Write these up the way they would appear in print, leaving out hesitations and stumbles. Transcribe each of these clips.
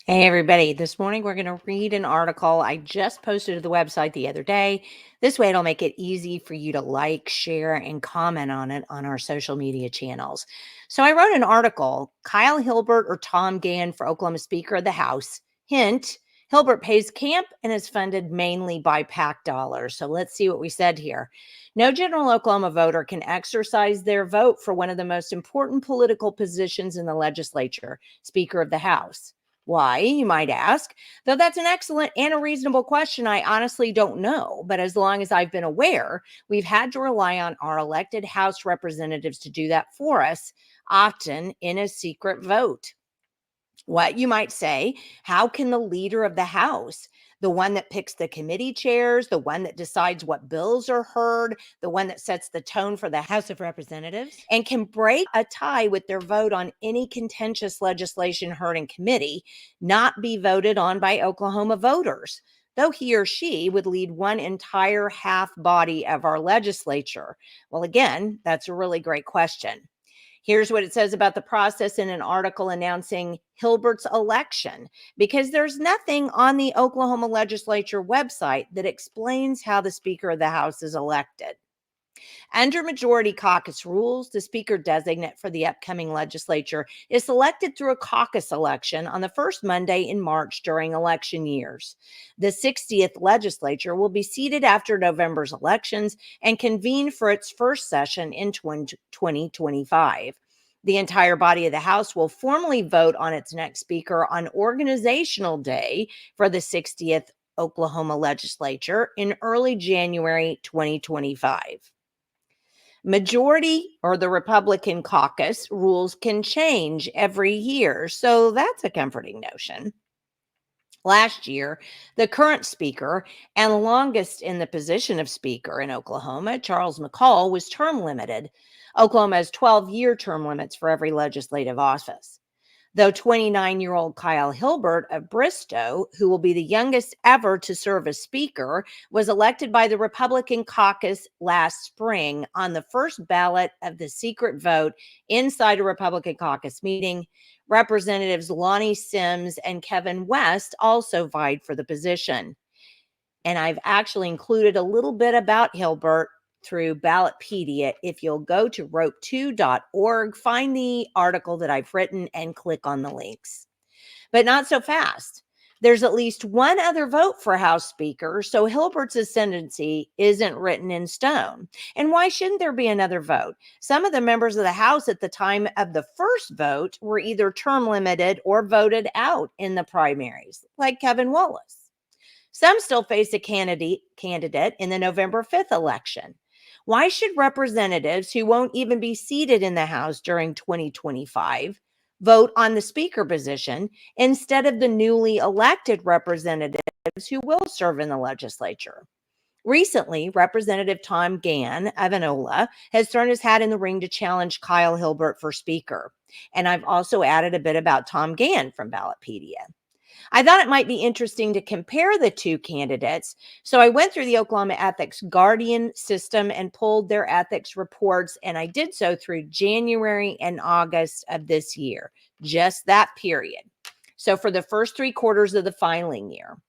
Hey, everybody. This morning we're going to read an article I just posted to the website the other day. This way it'll make it easy for you to like, share, and comment on it on our social media channels. So I wrote an article, Kyle Hilbert or Tom Gann for Oklahoma Speaker of the House. Hint, Hilbert pays camp and is funded mainly by PAC dollars. So let's see what we said here. No general Oklahoma voter can exercise their vote for one of the most important political positions in the legislature, Speaker of the House. Why, you might ask? Though that's an excellent and a reasonable question, I honestly don't know. But as long as I've been aware, we've had to rely on our elected House representatives to do that for us, often in a secret vote. What, you might say, how can the leader of the House, the one that picks the committee chairs, the one that decides what bills are heard, the one that sets the tone for the House of Representatives, and can break a tie with their vote on any contentious legislation heard in committee, not be voted on by Oklahoma voters, though he or she would lead one entire half body of our legislature? Well, again, that's a really great question. Here's what it says about the process in an article announcing Hilbert's election, because there's nothing on the Oklahoma legislature website that explains how the Speaker of the House is elected. Under majority caucus rules, the speaker designate for the upcoming legislature is selected through a caucus election on the first Monday in March during election years. The 60th legislature will be seated after November's elections and convene for its first session in 2025. The entire body of the House will formally vote on its next speaker on Organizational Day for the 60th Oklahoma legislature in early January 2025. Majority or the Republican caucus rules can change every year, so that's a comforting notion. Last year, the current speaker and longest in the position of speaker in Oklahoma, Charles McCall, was term limited. Oklahoma has 12-year term limits for every legislative office. Though 29-year-old Kyle Hilbert of Bristow, who will be the youngest ever to serve as Speaker, was elected by the Republican caucus last spring on the first ballot of the secret vote inside a Republican caucus meeting. Representatives Lonnie Sims and Kevin West also vied for the position. And I've actually included a little bit about Hilbert through Ballotpedia. If you'll go to rope2.org, find the article that I've written and click on the links. But not so fast. There's at least one other vote for House Speaker, so Hilbert's ascendancy isn't written in stone. And why shouldn't there be another vote? Some of the members of the House at the time of the first vote were either term limited or voted out in the primaries, like Kevin Wallace. Some still face a candidate in the November 5th election. Why should representatives who won't even be seated in the House during 2025 vote on the speaker position instead of the newly elected representatives who will serve in the legislature? Recently, Representative Tom Gann of Enola has thrown his hat in the ring to challenge Kyle Hilbert for speaker. And I've also added a bit about Tom Gann from Ballotpedia. I thought it might be interesting to compare the two candidates. So I went through the Oklahoma Ethics Guardian system and pulled their ethics reports, and I did so through January and August of this year, just that period. So for the first 3 quarters of the filing year.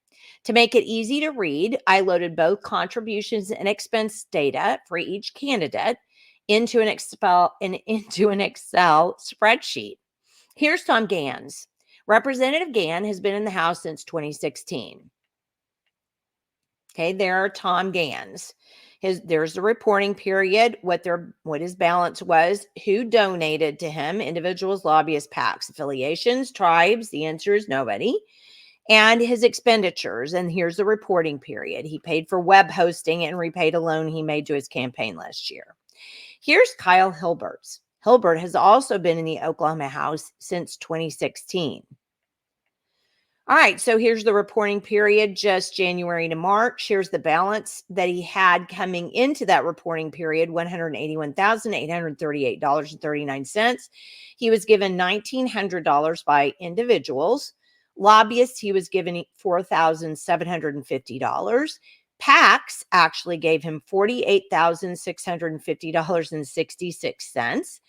To make it easy to read, I loaded both contributions and expense data for each candidate into an Excel spreadsheet. Here's Tom Gann's. Representative Gann has been in the House since 2016. Okay, there are Tom Gann's. There's the reporting period, what his balance was, who donated to him, individuals, lobbyists, PACs, affiliations, tribes. The answer is nobody. And his expenditures. And here's the reporting period. He paid for web hosting and repaid a loan he made to his campaign last year. Here's Kyle Hilbert's. Hilbert has also been in the Oklahoma House since 2016. All right, so here's the reporting period, just January to March. Here's the balance that he had coming into that reporting period, $181,838.39. He was given $1,900 by individuals. Lobbyists, he was given $4,750. PACs actually gave him $48,650.66.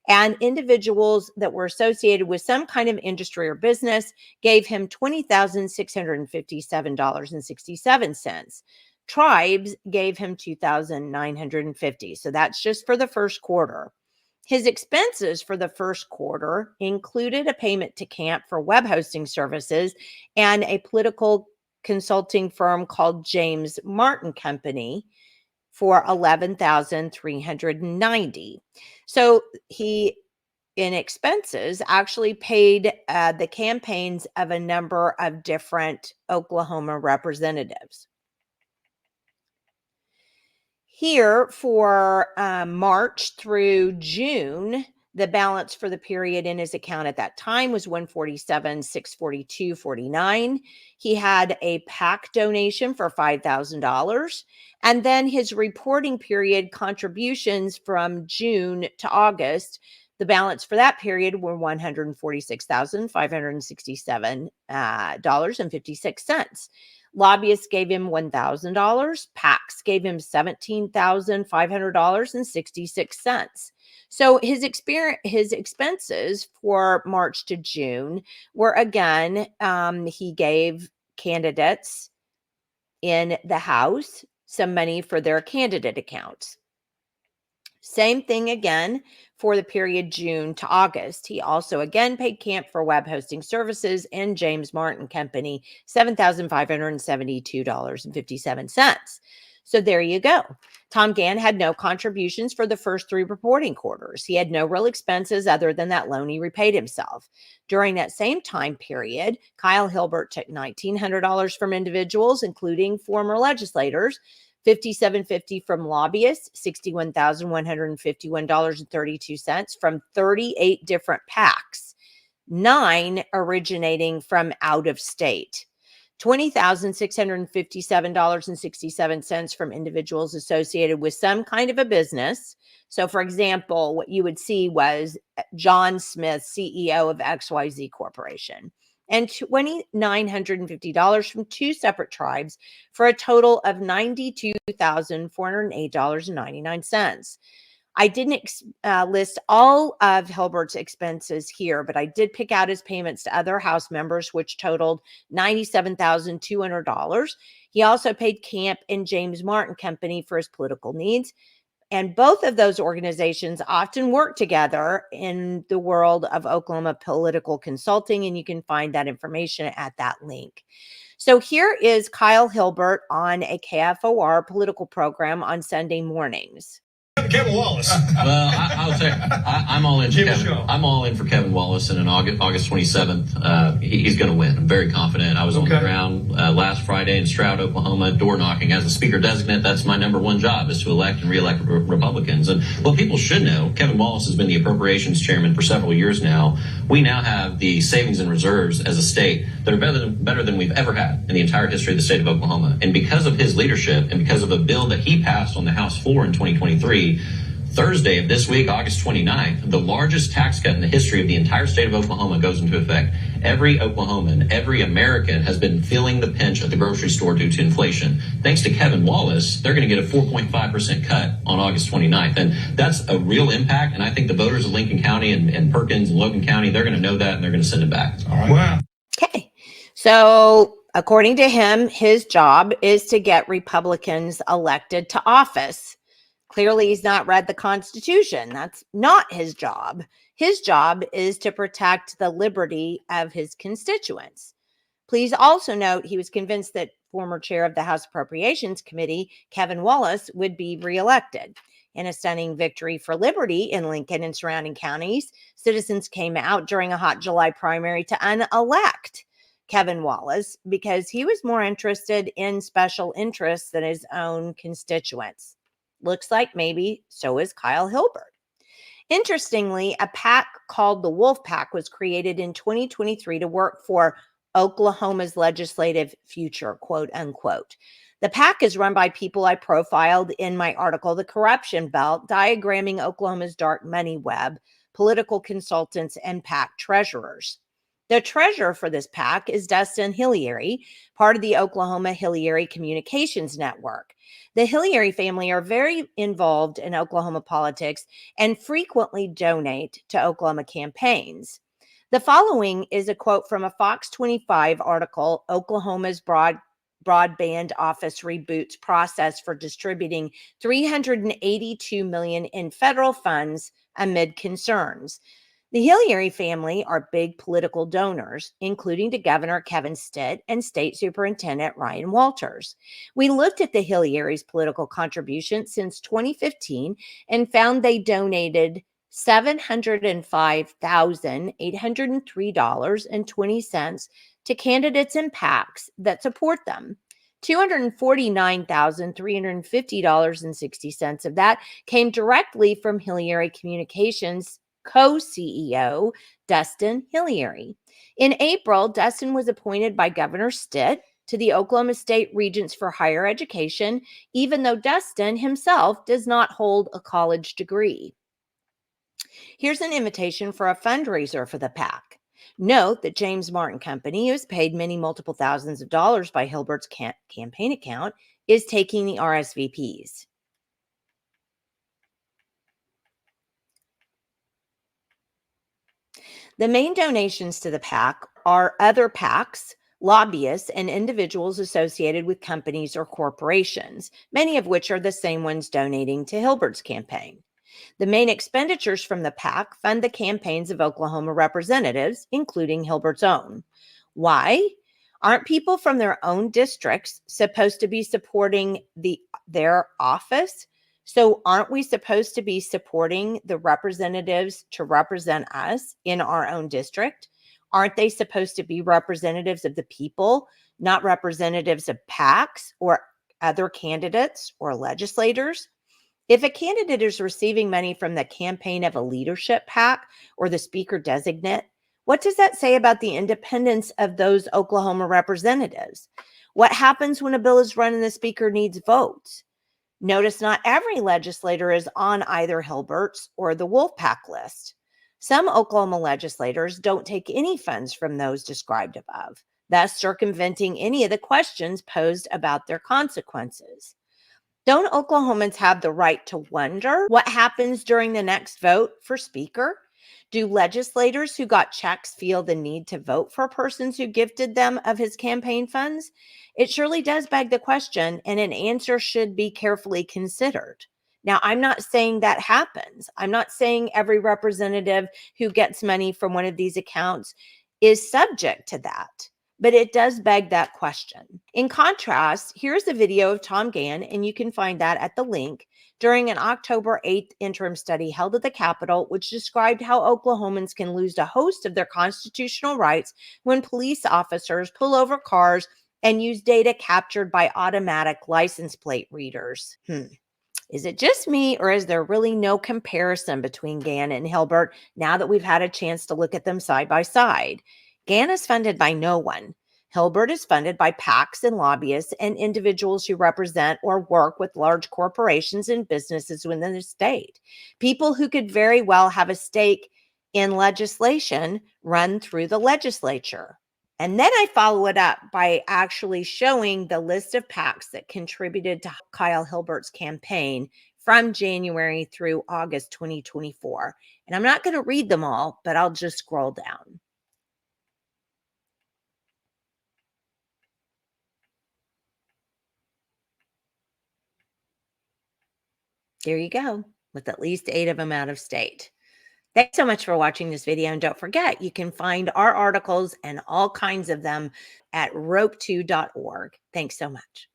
And individuals that were associated with some kind of industry or business gave him $20,657.67. Tribes gave him $2,950. So that's just for the first quarter. His expenses for the first quarter included a payment to Camp for web hosting services and a political consulting firm called James Martin Company for $11,390. So he, in expenses, actually paid the campaigns of a number of different Oklahoma representatives. Here for March through June, the balance for the period in his account at that time was $147,642.49. He had a PAC donation for $5,000. And then his reporting period contributions from June to August, the balance for that period were $146,567.56. Lobbyists gave him $1,000. PACs gave him $17,500.66. So his expenses for March to June were, again, he gave candidates in the House some money for their candidate accounts. Same thing again for the period June to August. He also again paid Camp for web hosting services and James Martin Company $7,572.57. So there you go. Tom Gann had no contributions for the first 3 reporting quarters. He had no real expenses other than that loan he repaid himself. During that same time period, Kyle Hilbert took $1,900 from individuals, including former legislators, $5,750 from lobbyists, $61,151.32 from 38 different PACs, 9 originating from out of state, $20,657.67 from individuals associated with some kind of a business. So, for example, what you would see was John Smith, CEO of XYZ Corporation, and $2,950 from 2 separate tribes for a total of $92,408.99. I didn't list all of Hilbert's expenses here, but I did pick out his payments to other House members, which totaled $97,200. He also paid Camp and James Martin Company for his political needs. And both of those organizations often work together in the world of Oklahoma political consulting, and you can find that information at that link. So here is Kyle Hilbert on a KFOR political program on Sunday mornings. Kevin Wallace. Well, I'll say I'm all in for Kevin. I'm all in for Kevin Wallace, and on August 27th, he's going to win. I'm very confident. I was on the ground last Friday in Stroud, Oklahoma, door knocking as a speaker designate. That's my number one job, is to elect and reelect Republicans. And what people should know, Kevin Wallace has been the appropriations chairman for several years now. We now have the savings and reserves as a state that are better than we've ever had in the entire history of the state of Oklahoma. And because of his leadership and because of a bill that he passed on the House floor in 2023, Thursday of this week, August 29th, the largest tax cut in the history of the entire state of Oklahoma goes into effect. Every Oklahoman, every American has been feeling the pinch at the grocery store due to inflation. Thanks to Kevin Wallace, they're going to get a 4.5% cut on August 29th. And that's a real impact. And I think the voters of Lincoln County and Perkins and Logan County, they're going to know that, and they're going to send it back. All right. Wow. Okay. So according to him, his job is to get Republicans elected to office. Clearly, he's not read the Constitution. That's not his job. His job is to protect the liberty of his constituents. Please also note he was convinced that former chair of the House Appropriations Committee, Kevin Wallace, would be reelected. In a stunning victory for liberty in Lincoln and surrounding counties, citizens came out during a hot July primary to unelect Kevin Wallace because he was more interested in special interests than his own constituents. Looks like maybe so is Kyle Hilbert. Interestingly, a PAC called the Wolf PAC was created in 2023 to work for Oklahoma's legislative future, quote unquote. The PAC is run by people I profiled in my article, The Corruption Belt, diagramming Oklahoma's dark money web, political consultants, and PAC treasurers. The treasurer for this PAC is Dustin Hilliary, part of the Oklahoma Hilliary Communications Network. The Hilliary family are very involved in Oklahoma politics and frequently donate to Oklahoma campaigns. The following is a quote from a Fox 25 article, Oklahoma's Broadband Office reboots process for distributing $382 million in federal funds amid concerns. The Hilliary family are big political donors, including to Governor Kevin Stitt and State Superintendent Ryan Walters. We looked at the Hilliary's political contributions since 2015 and found they donated $705,803.20 to candidates and PACs that support them. $249,350.60 of that came directly from Hilliary Communications co-CEO Dustin Hilliary. In April, Dustin was appointed by Governor Stitt to the Oklahoma State Regents for Higher Education, even though Dustin himself does not hold a college degree. Here's an invitation for a fundraiser for the PAC. Note that James Martin Company, who has paid many multiple thousands of dollars by Hilbert's campaign account, is taking the RSVPs. The main donations to the PAC are other PACs, lobbyists, and individuals associated with companies or corporations, many of which are the same ones donating to Hilbert's campaign. The main expenditures from the PAC fund the campaigns of Oklahoma representatives, including Hilbert's own. Why? Aren't people from their own districts supposed to be supporting their office? So aren't we supposed to be supporting the representatives to represent us in our own district? Aren't they supposed to be representatives of the people, not representatives of PACs or other candidates or legislators? If a candidate is receiving money from the campaign of a leadership PAC or the speaker designate, what does that say about the independence of those Oklahoma representatives? What happens when a bill is run and the speaker needs votes? Notice not every legislator is on either Hilbert's or the Wolfpack list. Some Oklahoma legislators don't take any funds from those described above, thus circumventing any of the questions posed about their consequences. Don't Oklahomans have the right to wonder what happens during the next vote for speaker? Do legislators who got checks feel the need to vote for persons who gifted them of his campaign funds? It surely does beg the question, and an answer should be carefully considered. Now, I'm not saying that happens. I'm not saying every representative who gets money from one of these accounts is subject to that. But it does beg that question. In contrast, here's a video of Tom Gann, and you can find that at the link, during an October 8th interim study held at the Capitol, which described how Oklahomans can lose a host of their constitutional rights when police officers pull over cars and use data captured by automatic license plate readers. Is it just me, or is there really no comparison between Gann and Hilbert now that we've had a chance to look at them side by side? Gann is funded by no one. Hilbert is funded by PACs and lobbyists and individuals who represent or work with large corporations and businesses within the state. People who could very well have a stake in legislation run through the legislature. And then I follow it up by actually showing the list of PACs that contributed to Kyle Hilbert's campaign from January through August 2024. And I'm not going to read them all, but I'll just scroll down. There you go, with at least 8 of them out of state. Thanks so much for watching this video. And don't forget, you can find our articles and all kinds of them at rope2.org. Thanks so much.